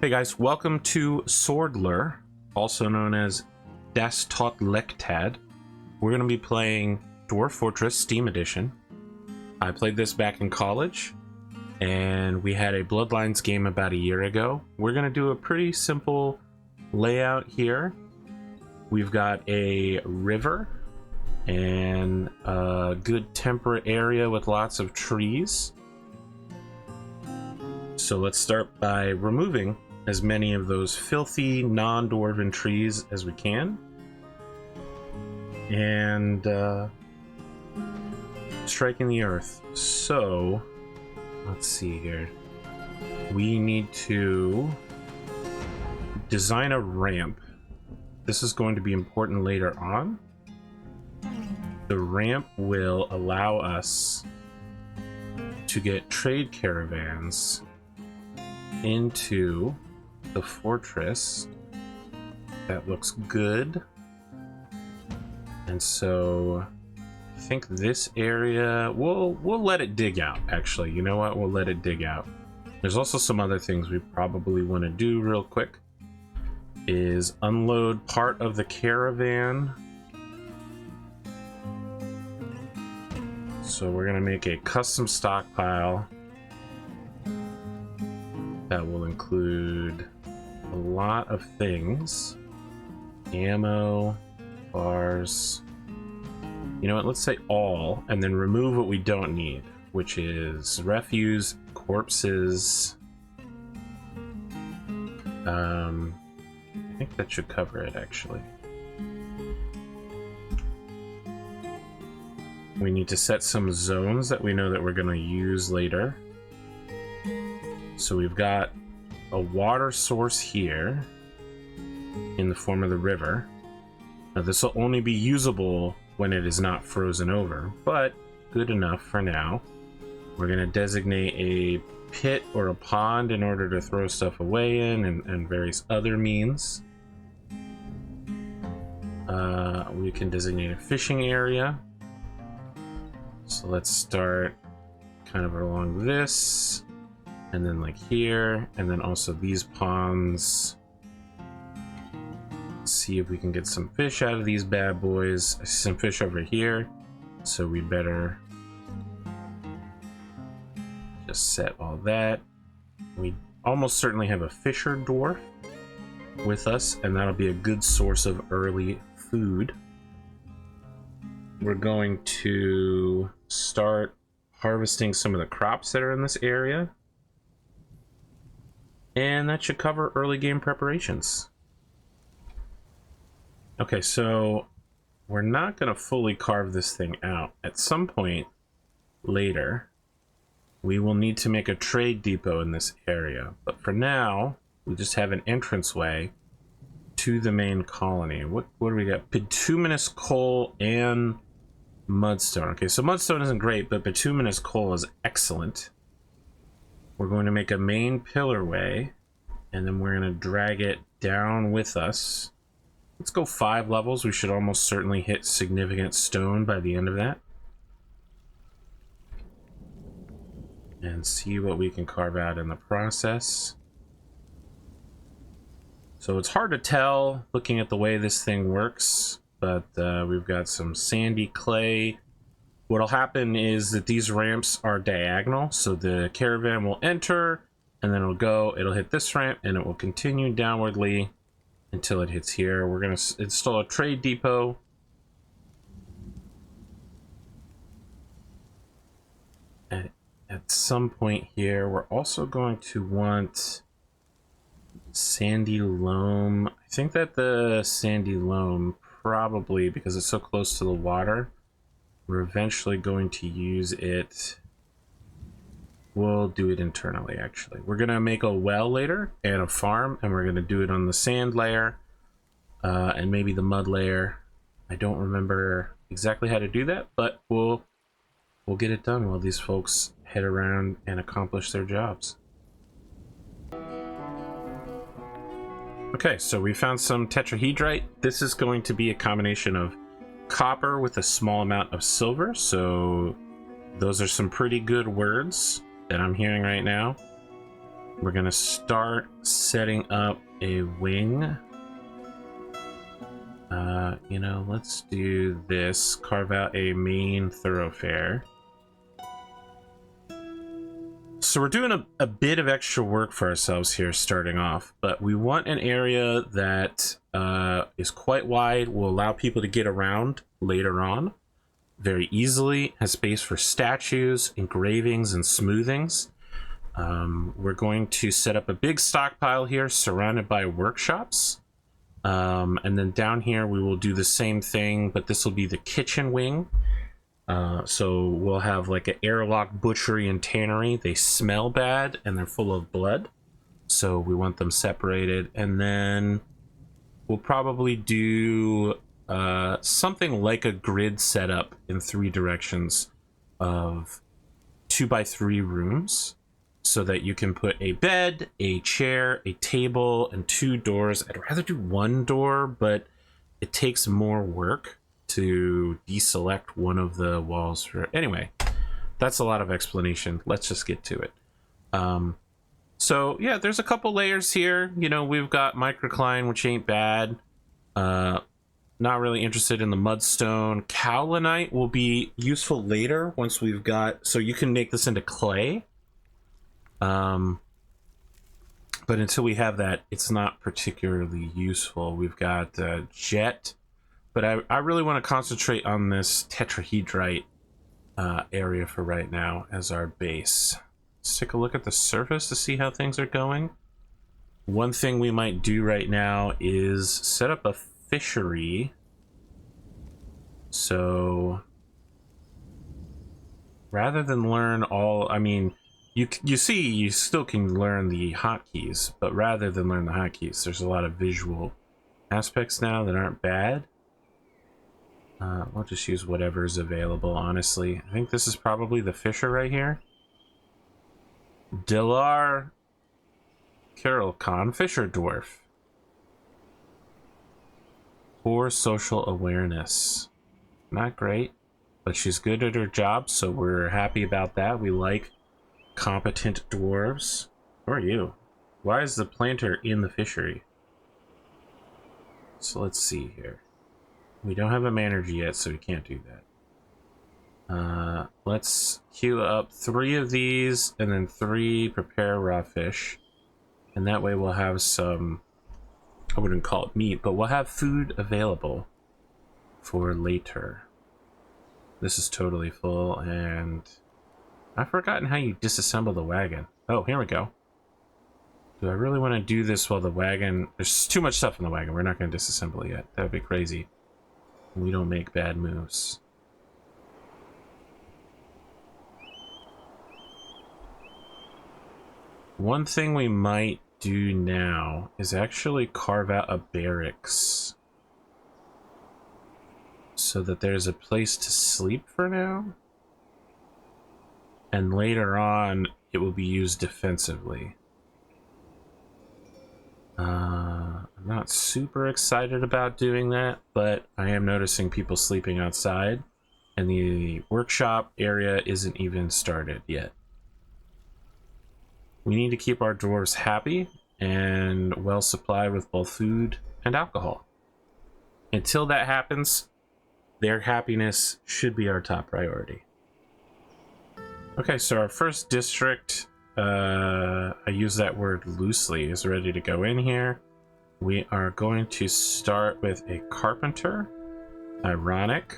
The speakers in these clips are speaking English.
Hey guys, welcome to Swordler, also known as Das Tot Lektad. We're going to be playing Dwarf Fortress Steam Edition. I played this back in college, and we had a Bloodlines game about a year ago. We're going to do a pretty simple layout here. We've got a river and a good temperate area with lots of trees. So let's start by removing as many of those filthy non-dwarven trees as we can. And striking the earth. So let's see here. We need to design a ramp. This is going to be important later on. The ramp will allow us to get trade caravans into the fortress. That looks good. And so I think this area, we'll let it dig out, actually. You know what? We'll let it dig out. There's also some other things we probably want to do real quick. Is unload part of the caravan. So we're gonna make a custom stockpile that will include a lot of things. Ammo, bars. You know what, let's say all, and then remove what we don't need, which is refuse, corpses. I think that should cover it, actually. We need to set some zones that we know that we're going to use later. So we've got a water source here in the form of the river. Now this will only be usable when it is not frozen over, but good enough for now. We're going to designate a pit or a pond in order to throw stuff away in, and various other means. We can designate a fishing area. So let's start kind of along this, and then like here, and then also these ponds. Let's see if we can get some fish out of these bad boys. I see some fish over here, so we better just set all that. We almost certainly have a fisher dwarf with us, and that'll be a good source of early food. We're going to start harvesting some of the crops that are in this area, and that should cover early game preparations. Okay, so we're not going to fully carve this thing out. At some point later, we will need to make a trade depot in this area, but for now we just have an entranceway to the main colony. What do we got? Bituminous coal and mudstone. Okay, so mudstone isn't great, but bituminous coal is excellent. We're going to make a main pillarway, and then we're going to drag it down with us. Let's go 5 levels. We should almost certainly hit significant stone by the end of that. And see what we can carve out in the process. So it's hard to tell looking at the way this thing works, but we've got some sandy clay. What'll happen is that these ramps are diagonal, so the caravan will enter, and then it'll hit this ramp, and it will continue downwardly until it hits here. We're going to install a trade depot. At some point here, we're also going to want sandy loam. I think that the sandy loam, probably because it's so close to the water, we're eventually going to use it. We'll do it internally, actually. We're going to make a well later and a farm, and we're going to do it on the sand layer and maybe the mud layer. I don't remember exactly how to do that, but we'll get it done while these folks head around and accomplish their jobs. Okay, so we found some tetrahedrite. This is going to be a combination of copper with a small amount of silver, so those are some pretty good words that I'm hearing right now. We're gonna start setting up a wing. You know, let's do this. Carve out a main thoroughfare. So we're doing a bit of extra work for ourselves here starting off, but we want an area that is quite wide, will allow people to get around later on very easily, has space for statues, engravings, and smoothings. We're going to set up a big stockpile here surrounded by workshops. And then down here we will do the same thing, but this will be the kitchen wing. So we'll have like an airlock butchery and tannery. They smell bad and they're full of blood, so we want them separated. And then we'll probably do something like a grid setup in 3 directions of 2x3 rooms, so that you can put a bed, a chair, a table, and 2 doors. I'd rather do 1 door, but it takes more work to deselect one of the walls for... Anyway, that's a lot of explanation. Let's just get to it. So yeah, there's a couple layers here. You know, we've got microcline, which ain't bad. Not really interested in the mudstone. Cowlinite will be useful later once we've got... So you can make this into clay. But until we have that, it's not particularly useful. We've got jet. But I really want to concentrate on this tetrahedrite area for right now as our base. Let's take a look at the surface to see how things are going. One thing we might do right now is set up a fishery. So rather than learn all... I mean, you see, you still can learn the hotkeys, but rather than learn the hotkeys, there's a lot of visual aspects now that aren't bad. We'll just use whatever is available, honestly. I think this is probably the fisher right here. Dilar Carolcon, fisher dwarf. Poor social awareness. Not great, but she's good at her job, so we're happy about that. We like competent dwarves. Who are you? Why is the planter in the fishery? So let's see here. We don't have a manager yet, so we can't do that. Let's queue up 3 of these and then 3 prepare raw fish. And that way we'll have some, I wouldn't call it meat, but we'll have food available for later. This is totally full, and I've forgotten how you disassemble the wagon. Oh, here we go. Do I really want to do this while the wagon... There's too much stuff in the wagon. We're not going to disassemble it yet. That would be crazy. We don't make bad moves. One thing we might do now is actually carve out a barracks so that there's a place to sleep for now, and later on it will be used defensively. I'm not super excited about doing that, but I am noticing people sleeping outside, and the workshop area isn't even started yet. We need to keep our dwarves happy and well supplied with both food and alcohol. Until that happens, their happiness should be our top priority. Okay, so our first district, I use that word loosely, is ready to go in here. We are going to start with a carpenter. Ironic,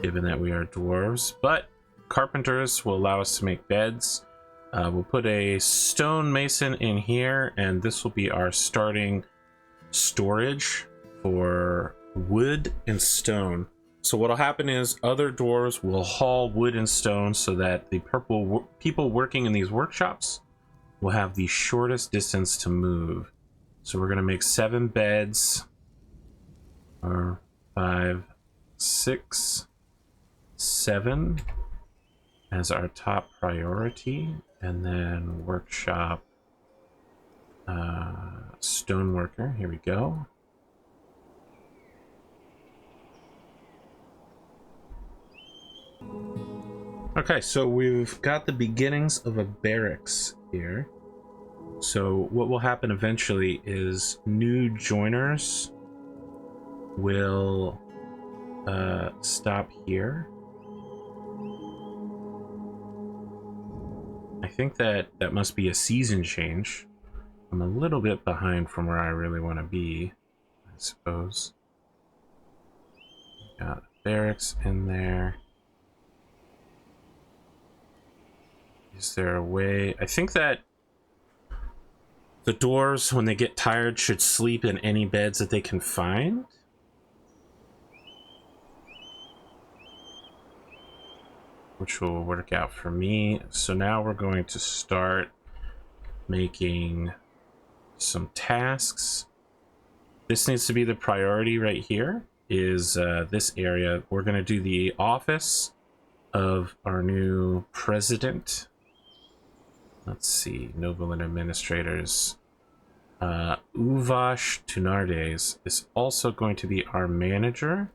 given that we are dwarves, but carpenters will allow us to make beds. We'll put a stone mason in here, and this will be our starting storage for wood and stone. So what'll happen is other dwarves will haul wood and stone so that the people working in these workshops will have the shortest distance to move. So we're gonna make 7 beds, or 5, 6, 7 as our top priority, and then workshop stoneworker. Here we go. Okay, so we've got the beginnings of a barracks here. So what will happen eventually is new joiners will stop here. I think that must be a season change. I'm a little bit behind from where I really want to be, I suppose. Got barracks in there. Is there a way? I think that the dwarves, when they get tired, should sleep in any beds that they can find. Which will work out for me. So now we're going to start making some tasks. This needs to be the priority right here, is this area. We're going to do the office of our new president. Let's see, noble and administrators. Uvash Tunardes is also going to be our manager,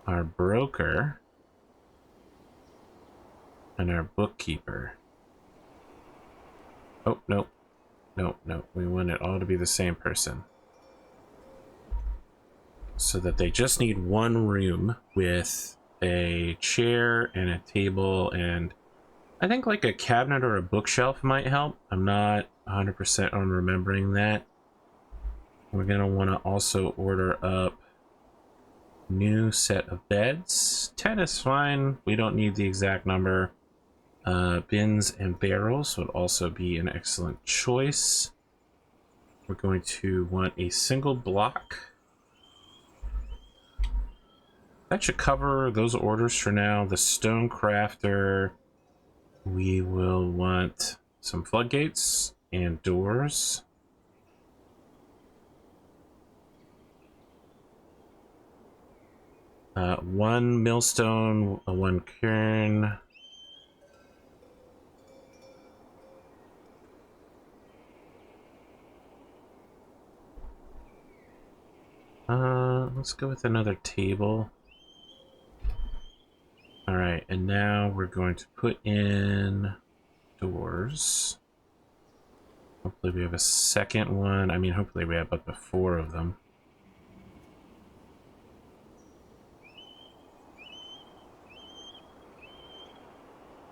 our broker, and our bookkeeper. Oh, no. No. We want it all to be the same person. So that they just need one room with a chair and a table, and I think like a cabinet or a bookshelf might help. I'm not 100% on remembering that. We're going to want to also order up new set of beds. 10 is fine. We don't need the exact number. Bins and barrels would also be an excellent choice. We're going to want a single block. That should cover those orders for now. The stone crafter, we will want some floodgates and doors. One millstone, one cairn. Let's go with another table. All right, and now we're going to put in doors. Hopefully we have a second one. I mean, hopefully we have up to 4 of them.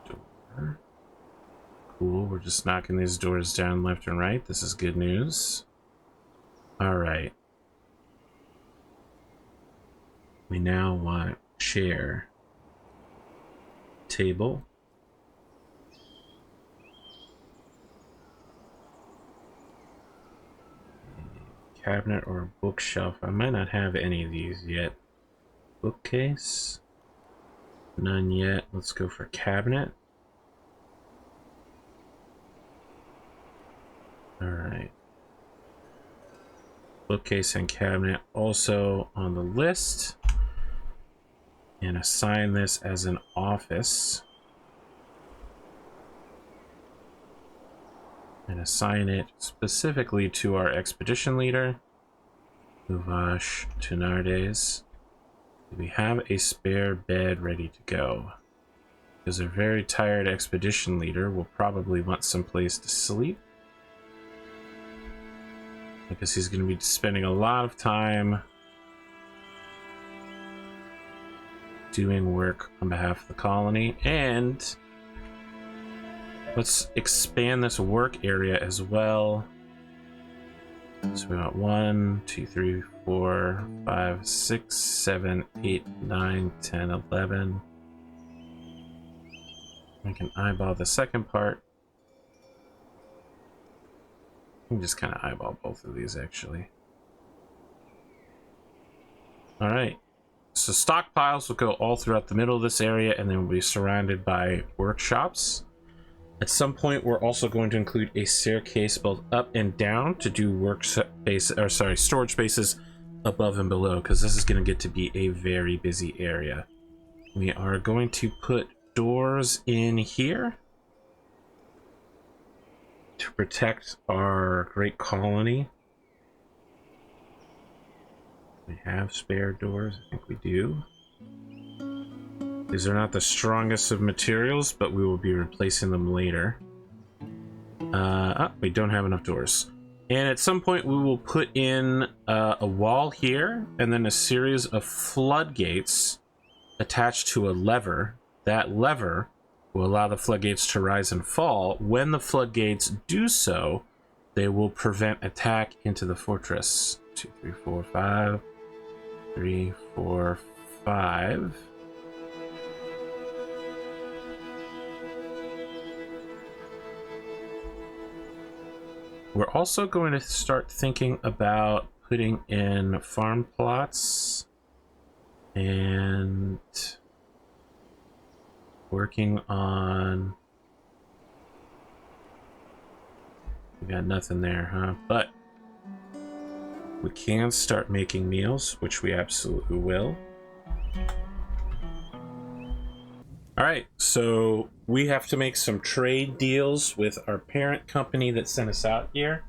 Door. Cool, we're just knocking these doors down left and right. This is good news. All right. We now want chair, table, cabinet or a bookshelf. I might not have any of these yet. Bookcase, none yet. Let's go for cabinet. All right. Bookcase and cabinet also on the list. And assign this as an office. And assign it specifically to our expedition leader, Uvash Tunardes. We have a spare bed ready to go. Because a very tired expedition leader will probably want some place to sleep. Because he's going to be spending a lot of time doing work on behalf of the colony. And let's expand this work area as well. So we got 1, 2, 3, 4, 5, 6, 7, 8, 9, 10, 11. We can eyeball the second part. We can just kind of eyeball both of these actually. All right. So stockpiles will go all throughout the middle of this area, and then we'll be surrounded by workshops. At some point, we're also going to include a staircase both up and down to do storage spaces above and below, because this is going to get to be a very busy area. We are going to put doors in here to protect our great colony. We have spare doors. I think we do. These are not the strongest of materials, but we will be replacing them later. We don't have enough doors. And at some point we will put in a wall here and then a series of floodgates attached to a lever. That lever will allow the floodgates to rise and fall. When the floodgates do so, they will prevent attack into the fortress. 2, 3, 4, 5. 3, 4, 5. We're also going to start thinking about putting in farm plots and working on... We got nothing there, huh? But we can start making meals, which we absolutely will. All right, so we have to make some trade deals with our parent company that sent us out here.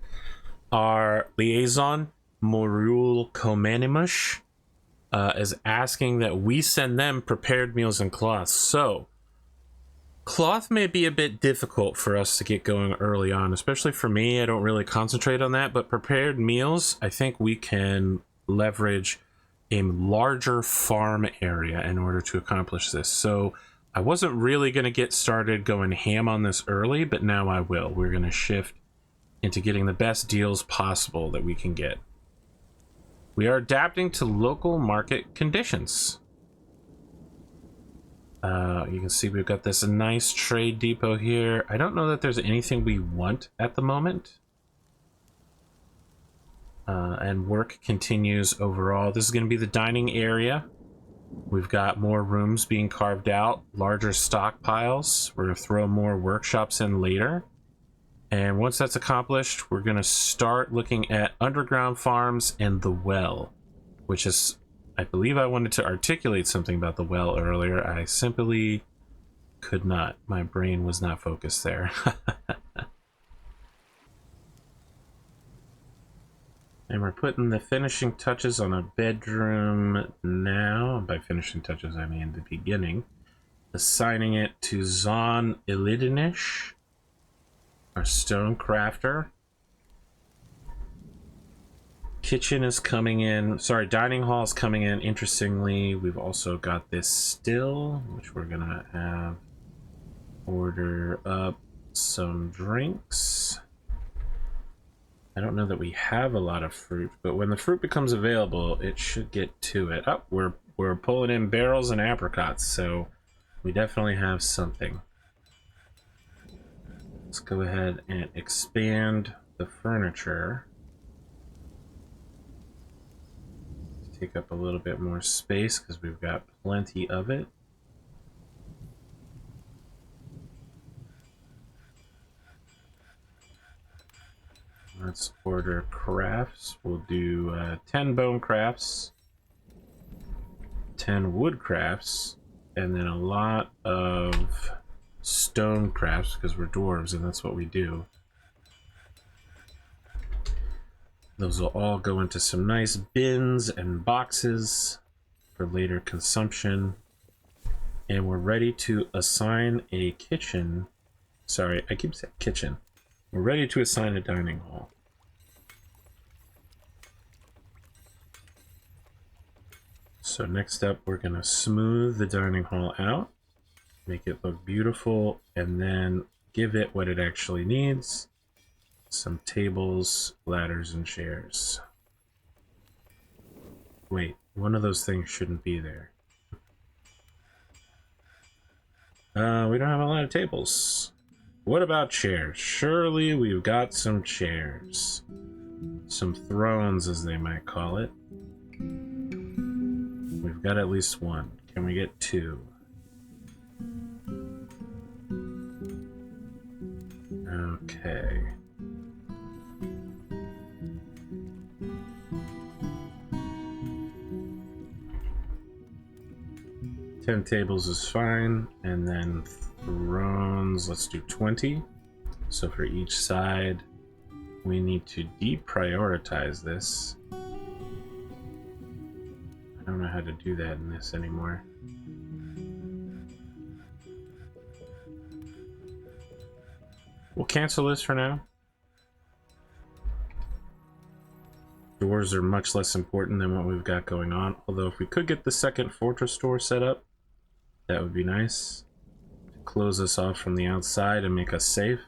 Our liaison, Morul Komanimush, is asking that we send them prepared meals and cloth. So, cloth may be a bit difficult for us to get going early on, especially for me. I don't really concentrate on that, but prepared meals, I think we can leverage a larger farm area in order to accomplish this. So I wasn't really going to get started going ham on this early, but now I will. We're going to shift into getting the best deals possible that we can get. We are adapting to local market conditions. You can see we've got this nice trade depot here. I don't know that there's anything we want at the moment. And work continues overall. This is going to be the dining area. We've got more rooms being carved out, larger stockpiles. We're going to throw more workshops in later. And once that's accomplished, we're going to start looking at underground farms and the well, which is... I believe I wanted to articulate something about the well earlier. I simply could not. My brain was not focused there. And we're putting the finishing touches on a bedroom now. By finishing touches, I mean the beginning. Assigning it to Zon Ilidinish, our stone crafter. Kitchen is coming in. Sorry, dining hall is coming in. Interestingly, we've also got this still, which we're gonna have order up some drinks. I don't know that we have a lot of fruit, but when the fruit becomes available, it should get to it. Oh, we're pulling in barrels and apricots, so we definitely have something. Let's go ahead and expand the furniture. Take up a little bit more space because we've got plenty of it. Let's order crafts. We'll do 10 bone crafts, 10 wood crafts, and then a lot of stone crafts because we're dwarves and that's what we do. Those will all go into some nice bins and boxes for later consumption. And we're ready to assign a kitchen. Sorry, I keep saying kitchen. We're ready to assign a dining hall. So next up, we're going to smooth the dining hall out, make it look beautiful, and then give it what it actually needs. Some tables, ladders, and chairs. Wait, one of those things shouldn't be there. We don't have a lot of tables. What about chairs? Surely we've got some chairs. Some thrones, as they might call it. We've got at least one. Can we get 2? Okay. Ten tables is fine, and then thrones, let's do 20. So for each side, we need to deprioritize this. I don't know how to do that in this anymore. We'll cancel this for now. Doors are much less important than what we've got going on. Although if we could get the second fortress door set up, that would be nice. To close us off from the outside and make us safe.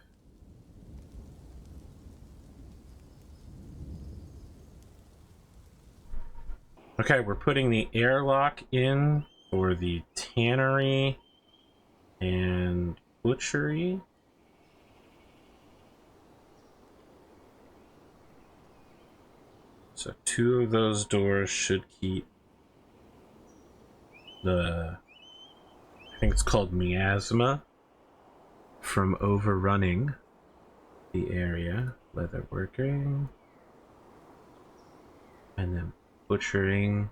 Okay, we're putting the airlock in for the tannery and butchery. So 2 of those doors should keep the, I think it's called miasma, from overrunning the area. Leatherworking. And then butchering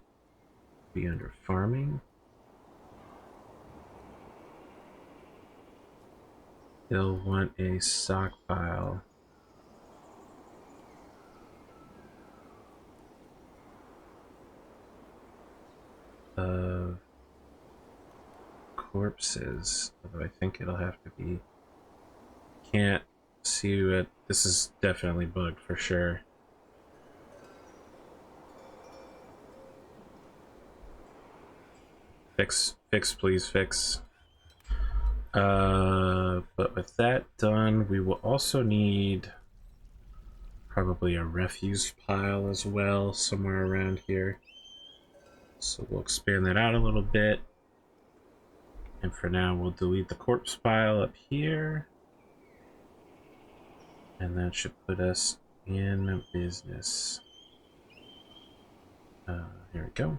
be under farming. They'll want a stockpile of corpses, although I think it'll have to be, can't see it. This is definitely bugged for sure. Fix, please fix. But with that done, we will also need probably a refuse pile as well, somewhere around here. So we'll expand that out a little bit. And for now, we'll delete the corpse pile up here. And that should put us in business. Here we go.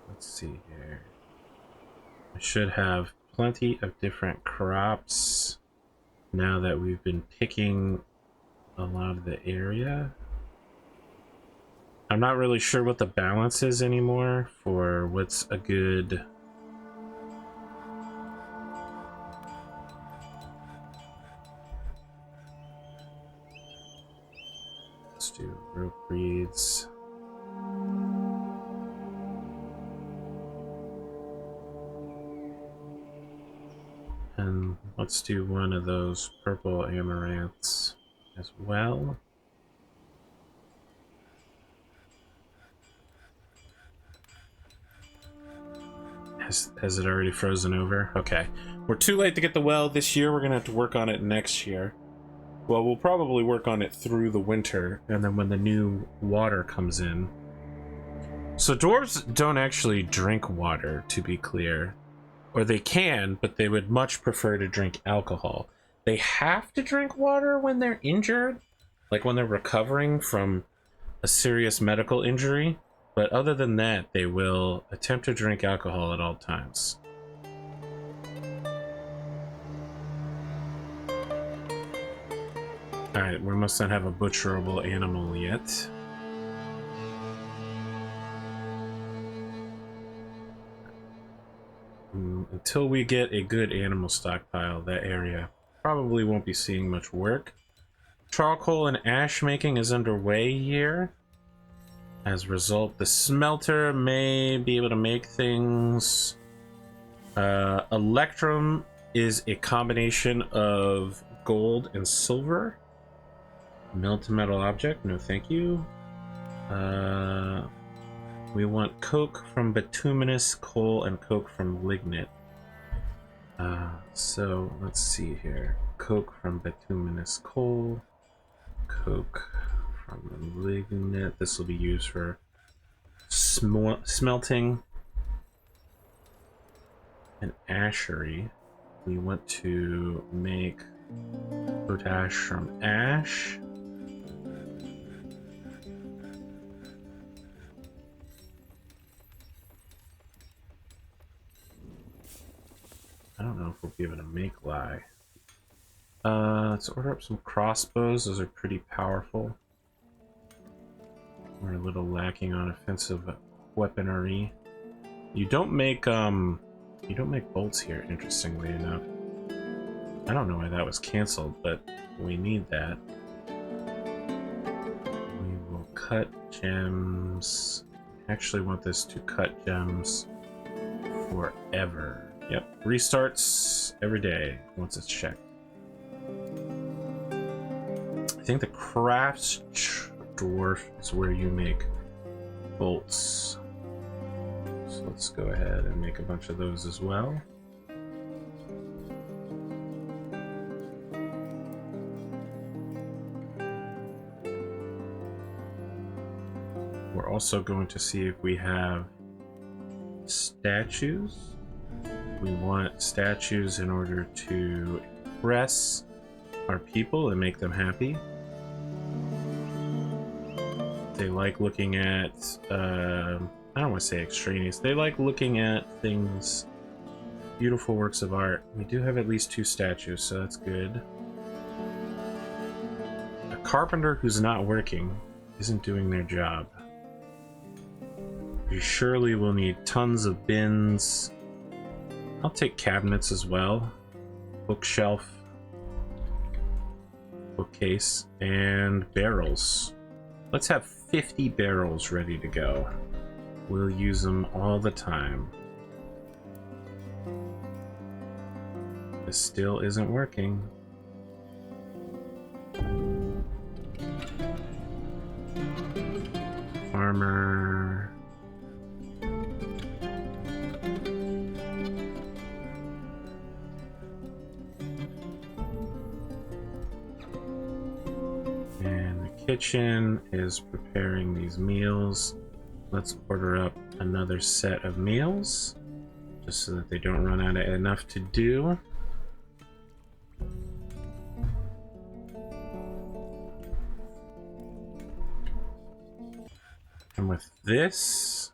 Let's see here. I should have plenty of different crops now that we've been picking a lot of the area. I'm not really sure what the balance is anymore for what's a good... Let's do rope reeds. And let's do one of those purple amaranths as well. Has it already frozen over? Okay. We're too late to get the well this year. We're going to have to work on it next year. Well, we'll probably work on it through the winter, and then when the new water comes in. So dwarves don't actually drink water, to be clear. Or they can, but they would much prefer to drink alcohol. They have to drink water when they're injured, like when they're recovering from a serious medical injury. But other than that, they will attempt to drink alcohol at all times. Alright, we must not have a butcherable animal yet. Until we get a good animal stockpile, that area probably won't be seeing much work. Charcoal and ash making is underway here. As a result, the smelter may be able to make things. Electrum is a combination of gold and silver. Melt metal object, no thank you. We want coke from bituminous coal and coke from lignite. So let's see here. Coke from bituminous coal, coke from lignite. This will be used for smelting. An ashery. We want to make potash from ash. I don't know if we'll be able to make lye. Let's order up some crossbows. Those are pretty powerful. We're a little lacking on offensive weaponry. You don't make bolts here, interestingly enough. I don't know why that was canceled, but we need that. We will cut gems. I actually want this to cut gems forever. Yep, restarts every day once it's checked. I think the crafts dwarf is where you make bolts. So let's go ahead and make a bunch of those as well. We're also going to see if we have statues. We want statues in order to impress our people and make them happy. They like looking at, I don't want to say extraneous, they like looking at things, beautiful works of art. We do have at least 2 statues, so that's good. A carpenter who's not working isn't doing their job. We surely will need tons of bins. I'll take cabinets as well. Bookshelf, bookcase, and barrels. Let's have 50 barrels ready to go. We'll use them all the time. This still isn't working. Farmer. And the kitchen is preparing these meals. Let's order up another set of meals, just so that they don't run out of enough to do. And with this,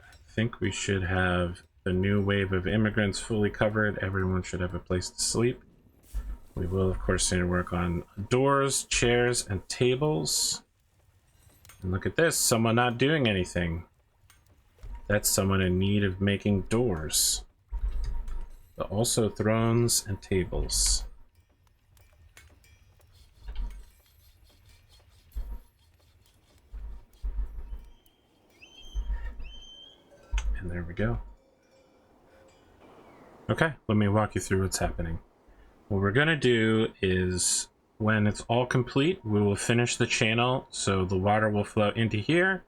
I think we should have the new wave of immigrants fully covered. Everyone should have a place to sleep. We will, of course, need to work on doors, chairs, and tables. And look at this, someone not doing anything. That's someone in need of making doors. But also thrones and tables. And there we go. Okay, let me walk you through what's happening. What we're gonna do is, when it's all complete, we will finish the channel, so the water will flow into here.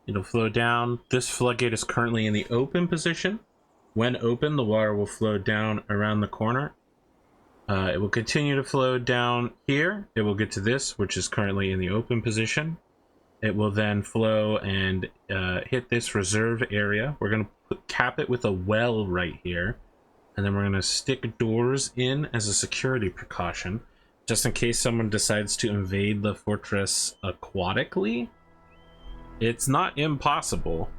It'll flow down. This floodgate is currently in the open position. When open, the water will flow down around the corner. It will continue to flow down here. It will get to this, which is currently in the open position. It will then flow and hit this reserve area. We're going to cap it with a well right here. And then we're going to stick doors in as a security precaution, just in case someone decides to invade the fortress aquatically. It's not impossible.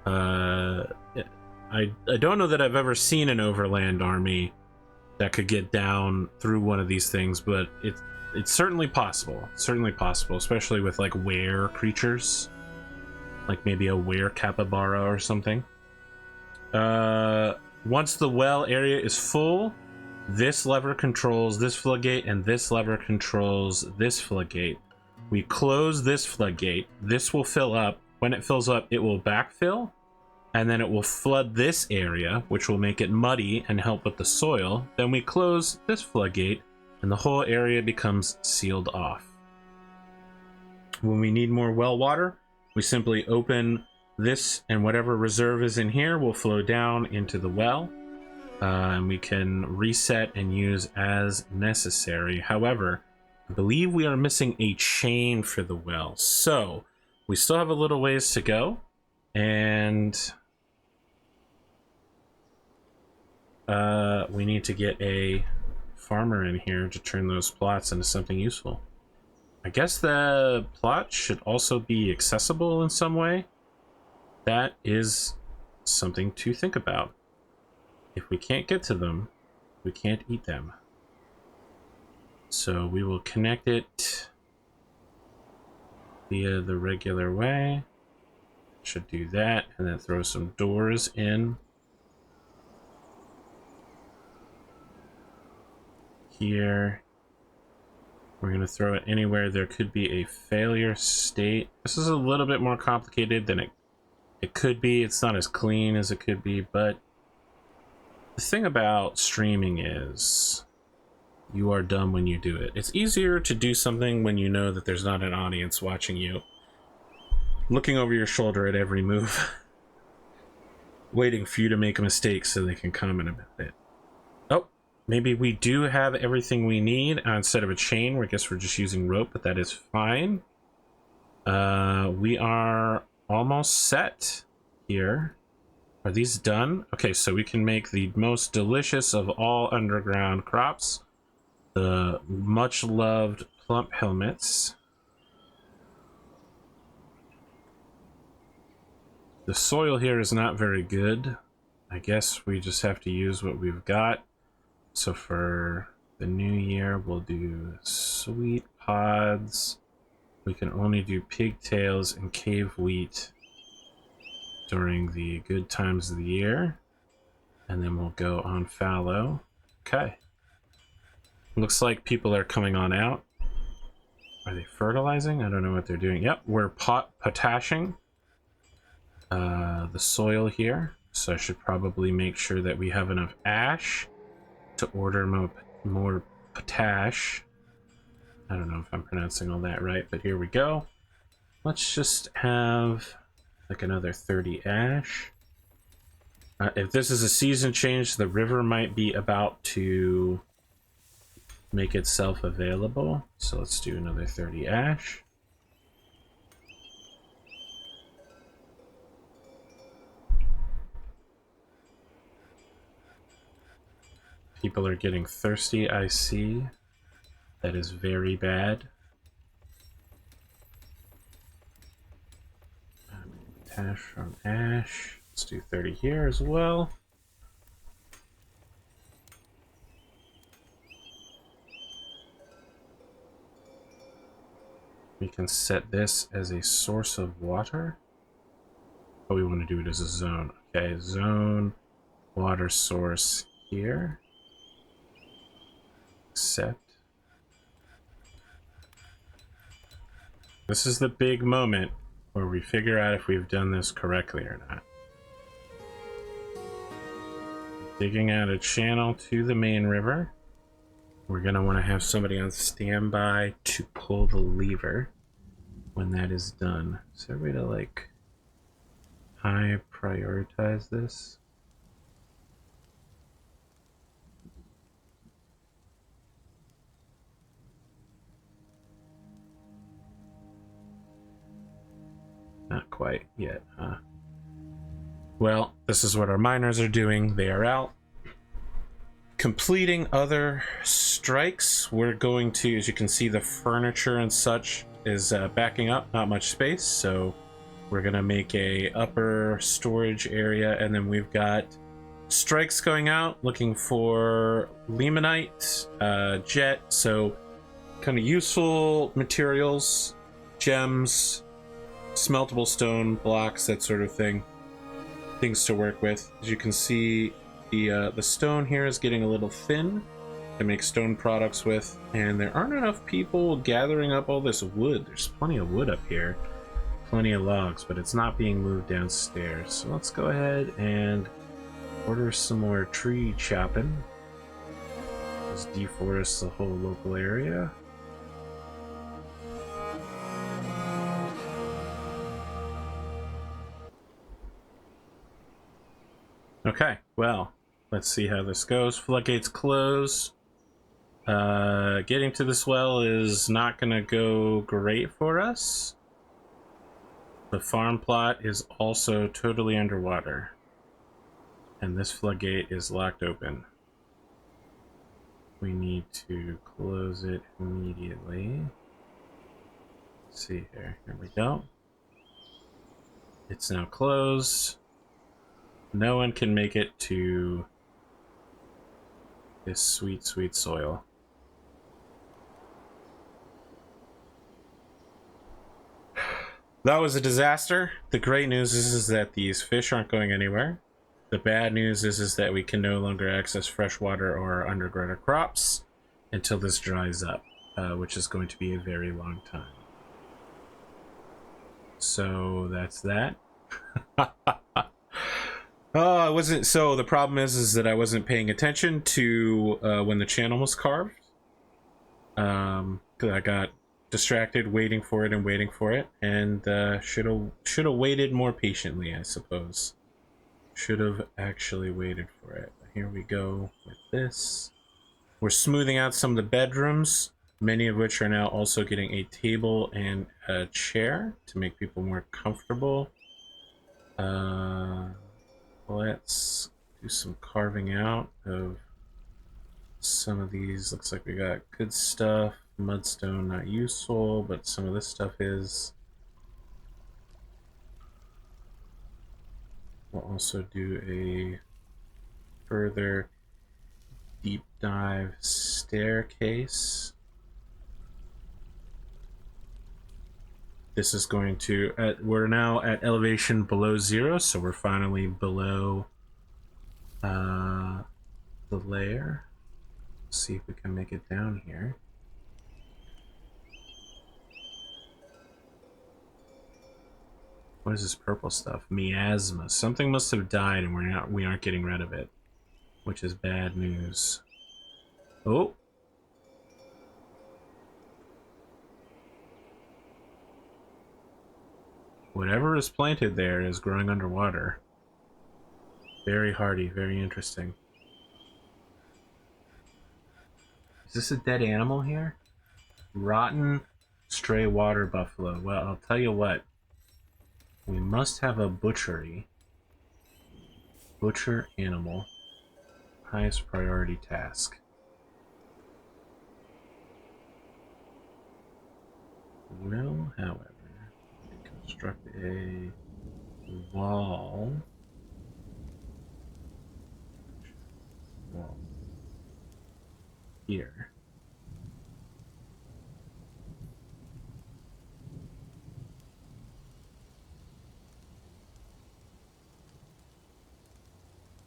I don't know that I've ever seen an overland army that could get down through one of these things, but it's certainly possible. Certainly possible, especially with like were creatures, like maybe a were capybara or something. Once the well area is full, this lever controls this floodgate, and this lever controls this floodgate. We close this floodgate. This will fill up. When it fills up, it will backfill, and then it will flood this area, which will make it muddy and help with the soil. Then we close this floodgate, and the whole area becomes sealed off. When we need more well water, we simply open this, and whatever reserve is in here will flow down into the well, and we can reset and use as necessary. However, I believe we are missing a chain for the well, so we still have a little ways to go, and we need to get a farmer in here to turn those plots into something useful. I guess the plot should also be accessible in some way. That is something to think about. If we can't get to them, we can't eat them. So we will connect it via the regular way. Should do that, and then throw some doors in. here. We're going to throw it anywhere there could be a failure state. This is a little bit more complicated than it could be. It's not as clean as it could be, but the thing about streaming is you are dumb when you do it. It's easier to do something when you know that there's not an audience watching you, looking over your shoulder at every move, waiting for you to make a mistake so they can comment about it. Oh, maybe we do have everything we need instead of a chain. I guess we're just using rope, but that is fine. We are almost set here. Are these done? Okay, so we can make the most delicious of all underground crops. The much loved plump helmets. The soil here is not very good. I guess we just have to use what we've got. So for the new year, we'll do sweet pods. We can only do pigtails and cave wheat during the good times of the year. And then we'll go on fallow. Okay. Looks like people are coming on out. Are they fertilizing? I don't know what they're doing. Yep, we're potashing the soil here. So I should probably make sure that we have enough ash to order more potash. I don't know if I'm pronouncing all that right, but here we go. Let's just have like another 30 ash. If this is a season change, the river might be about to make itself available. So let's do another 30 ash. People are getting thirsty, I see. That is very bad. Potash from ash. Let's do 30 here as well. We can set this as a source of water. Oh, we want to do it as a zone. Okay, zone, water source here. Accept. This is the big moment where we figure out if we've done this correctly or not. Digging out a channel to the main river. We're going to want to have somebody on standby to pull the lever when that is done. So everybody to like high prioritize this. Not quite yet, huh? Well, this is what our miners are doing. They are out completing other strikes. We're going to, as you can see, the furniture and such is backing up, not much space, so we're gonna make a upper storage area, and then we've got strikes going out looking for limonite, jet, so kind of useful materials, gems, smeltable stone blocks, that sort of thing, things to work with. As you can see, the stone here is getting a little thin to make stone products with, and there aren't enough people gathering up all this wood. There's plenty of wood up here, plenty of logs, but it's not being moved downstairs. So let's go ahead and order some more tree chopping. Just deforest the whole local area. Okay, well, let's see how this goes. Floodgates close. Getting to this well is not going to go great for us. The farm plot is also totally underwater. And this floodgate is locked open. We need to close it immediately. Let's see here. Here we go. It's now closed. No one can make it to this sweet, sweet soil. That was a disaster. The great news is that these fish aren't going anywhere. The bad news is that we can no longer access fresh water or underground crops. until this dries up, which is going to be a very long time. So that's that. Oh, I wasn't. So the problem is that I wasn't paying attention to when the channel was carved. Because I got distracted waiting for it, and should have waited more patiently, I suppose. Should have actually waited for it. Here we go with this. We're smoothing out some of the bedrooms, many of which are now also getting a table and a chair to make people more comfortable. Let's do some carving out of some of these. Looks like we got good stuff. Mudstone not useful, but some of this stuff is. We'll also do a further deep dive staircase. This is going to, we're now at elevation below 0, so we're finally below the layer. Let's see if we can make it down here. What is this purple stuff? Miasma. Something must have died and we aren't getting rid of it, which is bad news. Oh. Whatever is planted there is growing underwater. Very hardy, very interesting. Is this a dead animal here? Rotten stray water buffalo. Well, I'll tell you what. We must have a butchery. Butcher animal. Highest priority task. Will, however, construct a wall. Here.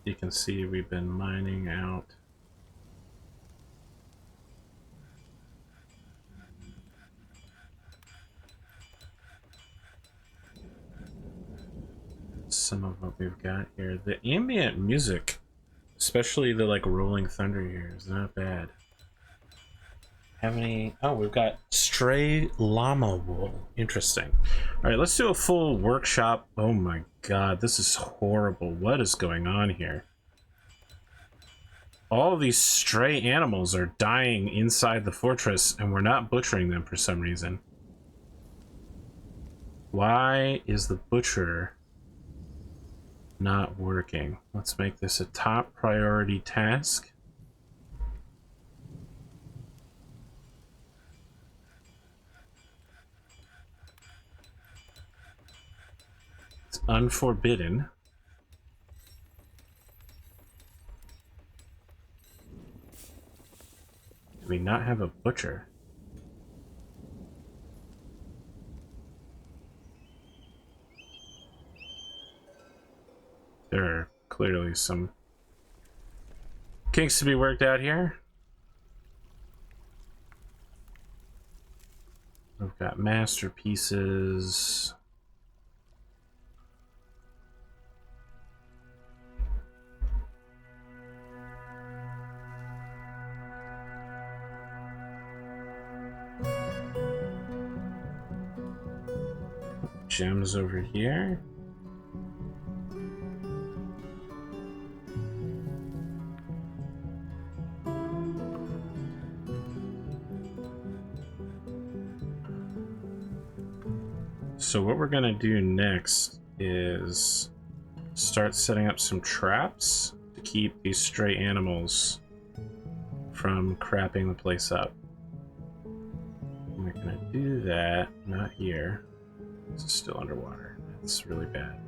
You can see we've been mining out some of what we've got here. The ambient music, especially the like rolling thunder here, is not bad. Have any? Oh, we've got stray llama wool. Interesting. All right, let's do a full workshop. Oh my god, this is horrible. What is going on here? All of these stray animals are dying inside the fortress, and we're not butchering them for some reason. Why is the butcher not working? Let's make this a top priority task. It's unforbidden. Do we not have a butcher? There are clearly some kinks to be worked out here. We've got masterpieces. Gems over here. So what we're gonna do next is start setting up some traps to keep these stray animals from crapping the place up. We're gonna do that, not here. It's still underwater. That's really bad.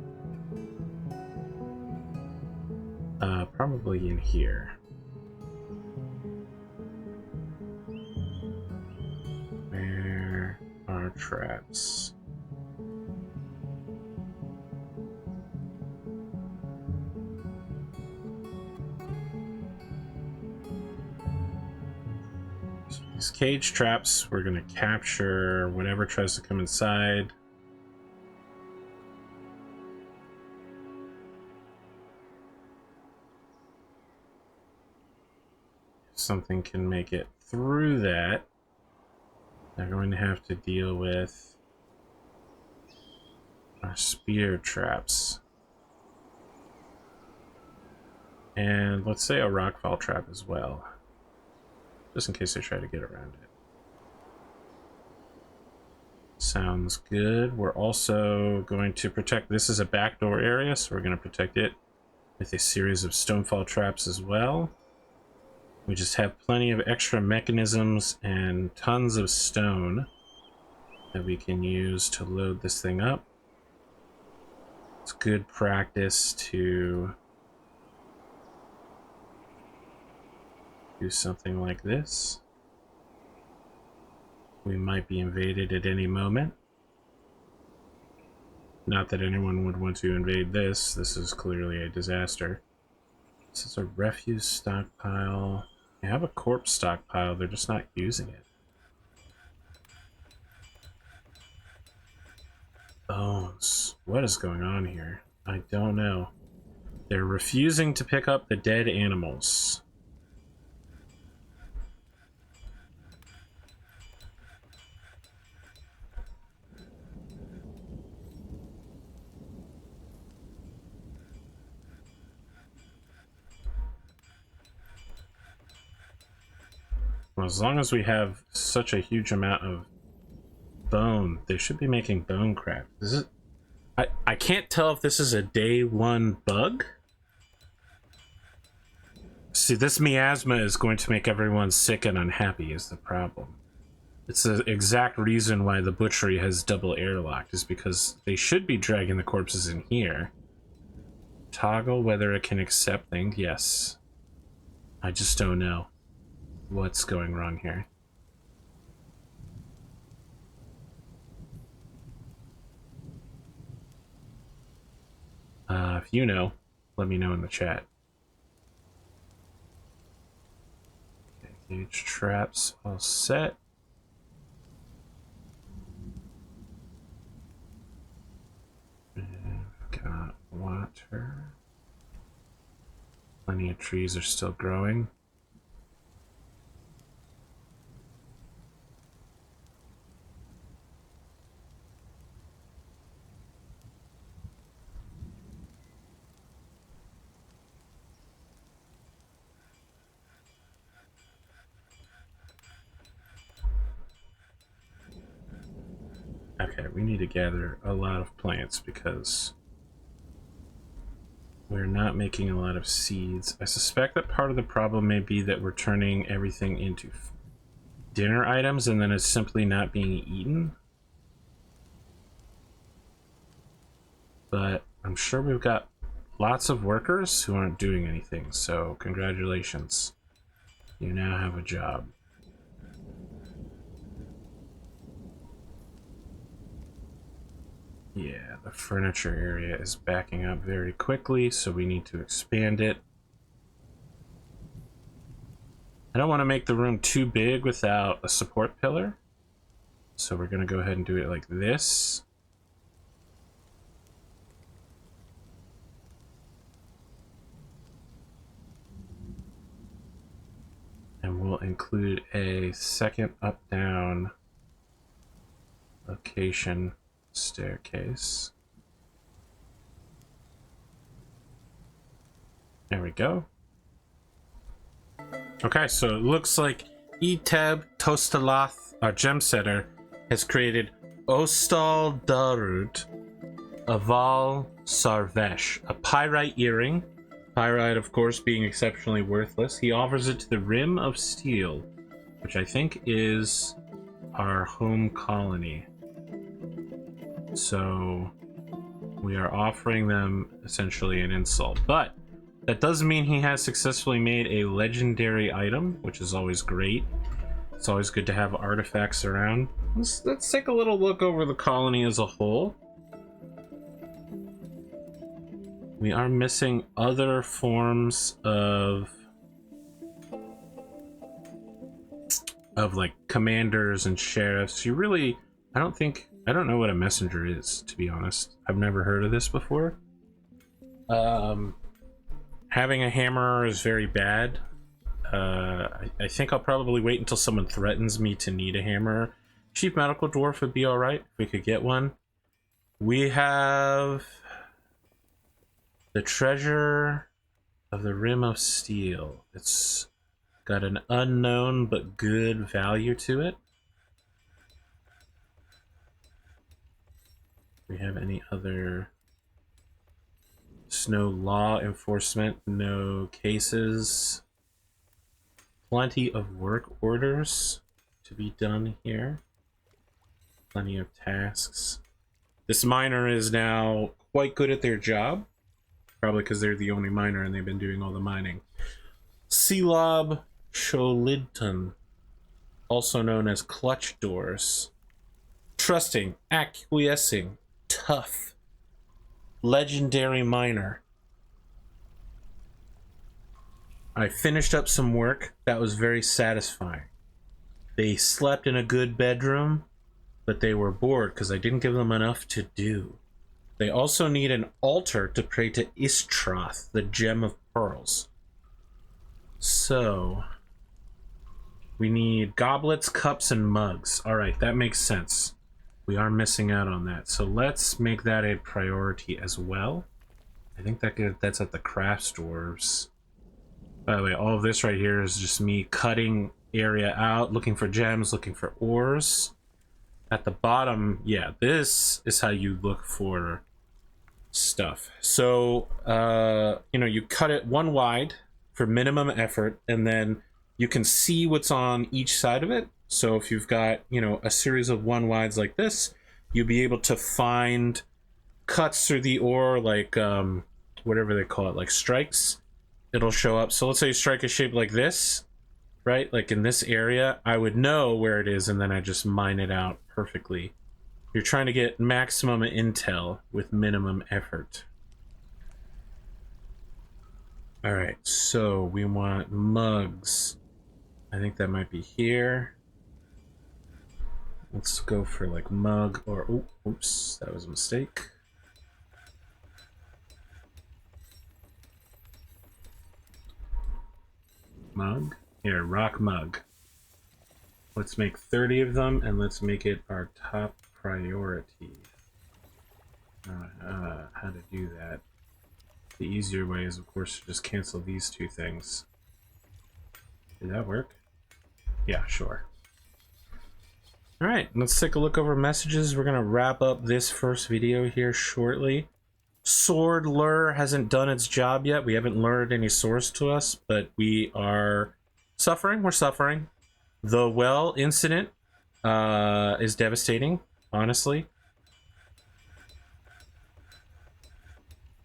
Probably in here. Where are traps? these cage traps. We're gonna capture whatever tries to come inside. If something can make it through that, they're going to have to deal with our spear traps. And let's say a rockfall trap as well, just in case they try to get around it. Sounds good. We're also going to protect, this is a backdoor area, so we're going to protect it with a series of stonefall traps as well. We just have plenty of extra mechanisms and tons of stone that we can use to load this thing up. It's good practice to do something like this. We might be invaded at any moment. Not that anyone would want to invade this. This is clearly a disaster. This is a refuse stockpile. They have a corpse stockpile, they're just not using it. Bones. What is going on here? I don't know. They're refusing to pick up the dead animals. Well, as long as we have such a huge amount of bone, they should be making bone craft. Is it? I can't tell if this is a day one bug. See, this miasma is going to make everyone sick and unhappy is the problem. It's the exact reason why the butchery has double airlocked, is because they should be dragging the corpses in here. Toggle whether it can accept things. Yes. I just don't know what's going wrong here. If you know, let me know in the chat. Okay, cage traps all set. Got water. Plenty of trees are still growing. Okay, we need to gather a lot of plants because we're not making a lot of seeds. I suspect that part of the problem may be that we're turning everything into dinner items and then it's simply not being eaten. But I'm sure we've got lots of workers who aren't doing anything, so congratulations. You now have a job. Yeah, the furniture area is backing up very quickly, so we need to expand it. I don't want to make the room too big without a support pillar, so we're going to go ahead and do it like this. And we'll include a second up-down location staircase. There we go. Okay, so it looks like Eteb Tostalath, our gem setter, has created Ostal Darud Aval Sarvesh, a pyrite earring. Pyrite, of course, being exceptionally worthless. He offers it to the Rim of Steel, which I think is our home colony. So we are offering them essentially an insult, but that does mean he has successfully made a legendary item, which is always great. It's always good to have artifacts around. Let's take a little look over the colony as a whole. We are missing other forms of of like commanders and sheriffs. You really, I don't know what a messenger is, to be honest. I've never heard of this before. Having a hammer is very bad. I think I'll probably wait until someone threatens me to need a hammer. Chief Medical Dwarf would be alright if we could get one. We have the Treasure of the Rim of Steel. It's got an unknown but good value to it. Do we have any other... Snow law enforcement, no cases. Plenty of work orders to be done here. Plenty of tasks. This miner is now quite good at their job. Probably because they're the only miner and they've been doing all the mining. Selob Cholidton, also known as clutch doors. Trusting, acquiescing, tough. Legendary miner. I finished up some work that was very satisfying. They slept in a good bedroom, but they were bored because I didn't give them enough to do. They also need an altar to pray to Istroth, the gem of pearls. So, we need goblets, cups, and mugs. Alright, that makes sense. We are missing out on that. So let's make that a priority as well. I think that's at the craft stores. By the way, all of this right here is just me cutting area out, looking for gems, looking for ores. At the bottom, yeah, this is how you look for stuff. So, you know, you cut it one wide for minimum effort, and then you can see what's on each side of it. So if you've got, you know, a series of one wides like this, you'll be able to find cuts through the ore, like whatever they call it, like strikes. It'll show up. So let's say you strike a shape like this, right? Like in this area, I would know where it is, and then I just mine it out perfectly. You're trying to get maximum intel with minimum effort. All right, so we want mugs. I think that might be here. Let's go for like mug or oops, that was a mistake. Mug? Here, rock mug. Let's make 30 of them and let's make it our top priority. How to do that. The easier way is, of course, to just cancel these two things. Did that work? Yeah, sure. All right, let's take a look over messages. We're gonna wrap up this first video here shortly. Sword lure hasn't done its job yet. We haven't lured any swords to us, but we are suffering. We're suffering. The well incident is devastating, honestly.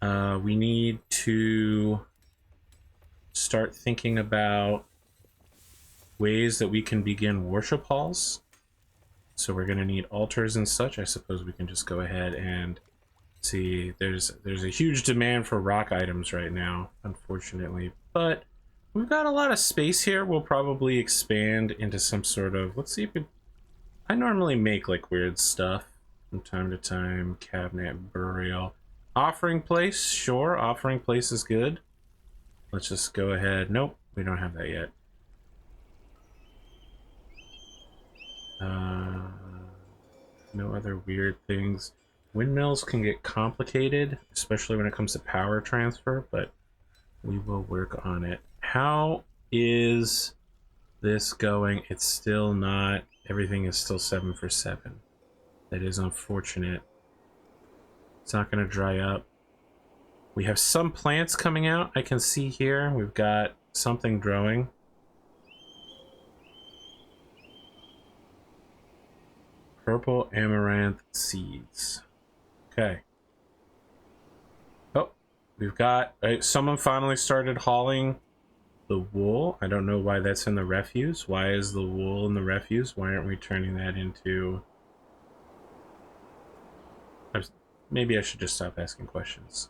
We need to start thinking about ways that we can begin worship halls. So we're going to need altars and such. I suppose we can just go ahead and see. There's a huge demand for rock items right now, unfortunately. But we've got a lot of space here. We'll probably expand into some sort of... Let's see if we... I normally make like weird stuff from time to time. Cabinet, burial. Offering place, sure. Offering place is good. Let's just go ahead. Nope, we don't have that yet. No other weird things. Windmills can get complicated, especially when it comes to power transfer, but we will work on it. How is this going? It's still not, everything is still 7 for 7. That is unfortunate. It's not going to dry up. We have some plants coming out. I can see here we've got something growing. Purple amaranth seeds. Okay. Oh, we've got... someone finally started hauling the wool. I don't know why that's in the refuse. Why is the wool in the refuse? Why aren't we turning that into... Maybe I should just stop asking questions.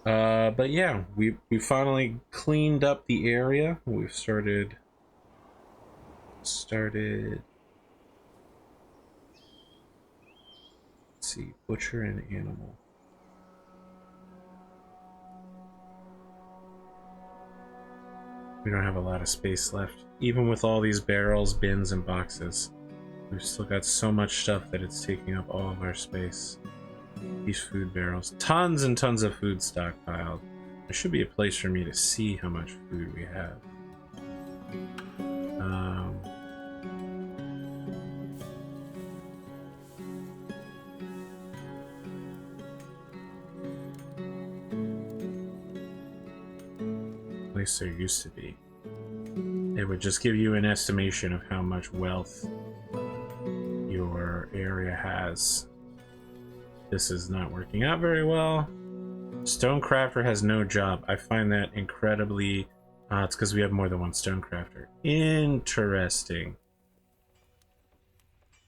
But yeah, we finally cleaned up the area. We've started started. Let's see, butcher and animal. We don't have a lot of space left. Even with all these barrels, bins, and boxes, we've still got so much stuff that it's taking up all of our space. These food barrels. Tons and tons of food stockpiled. There should be a place for me to see how much food we have. Place there used to be. It would just give you an estimation of how much wealth your area has. This is not working out very well. Stonecrafter has no job. I find that incredibly... it's because we have more than one Stonecrafter. Interesting.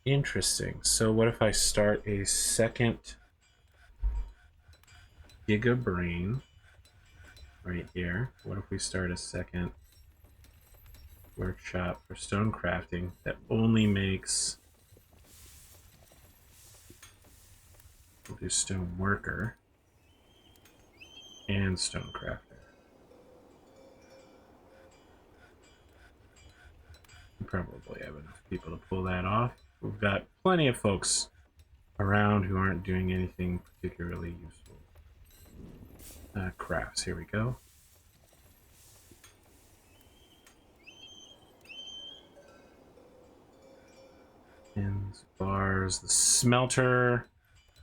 Interesting. So what if I start a second Gigabrain right here? What if we start a second workshop for stone crafting that only makes... We'll do stone worker and stone crafter. We probably have enough people to pull that off. We've got plenty of folks around who aren't doing anything particularly useful. Crafts, here we go. Pins, bars, the smelter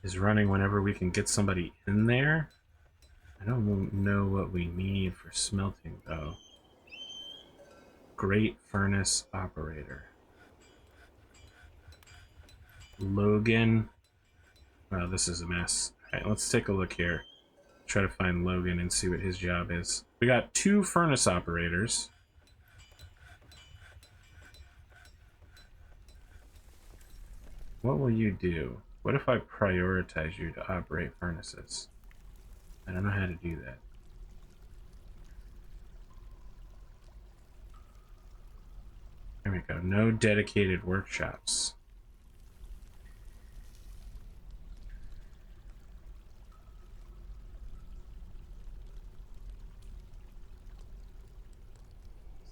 is running whenever we can get somebody in there. I don't know what we need for smelting though. Great furnace operator. Logan. Wow, this is a mess. Alright, let's take a look here. Try to find Logan and see what his job is. We got 2 furnace operators. What will you do? What if I prioritize you to operate furnaces? I don't know how to do that. There we go. No dedicated workshops.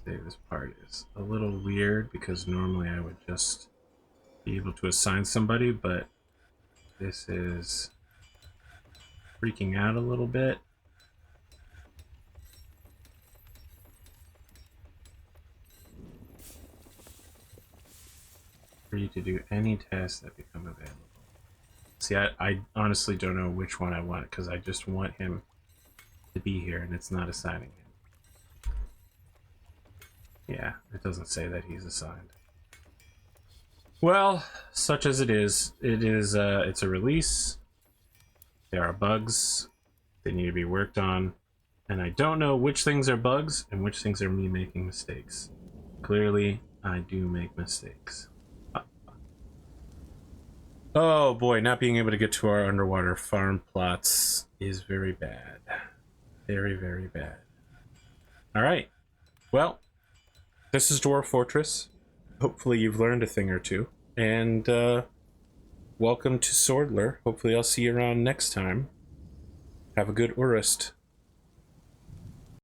Say this part is a little weird because normally I would just be able to assign somebody, but this is freaking out a little bit. For you to do any tasks that become available. See, I honestly don't know which one I want because I just want him to be here and it's not assigning him. Yeah, it doesn't say that he's assigned. Well, such as it is, it's a release. There are bugs. They need to be worked on. And I don't know which things are bugs and which things are me making mistakes. Clearly, I do make mistakes. Oh boy, not being able to get to our underwater farm plots is very bad. Very, very bad. Alright. Well, this is Dwarf Fortress. Hopefully you've learned a thing or two. And welcome to Swordler. Hopefully I'll see you around next time. Have a good Urist.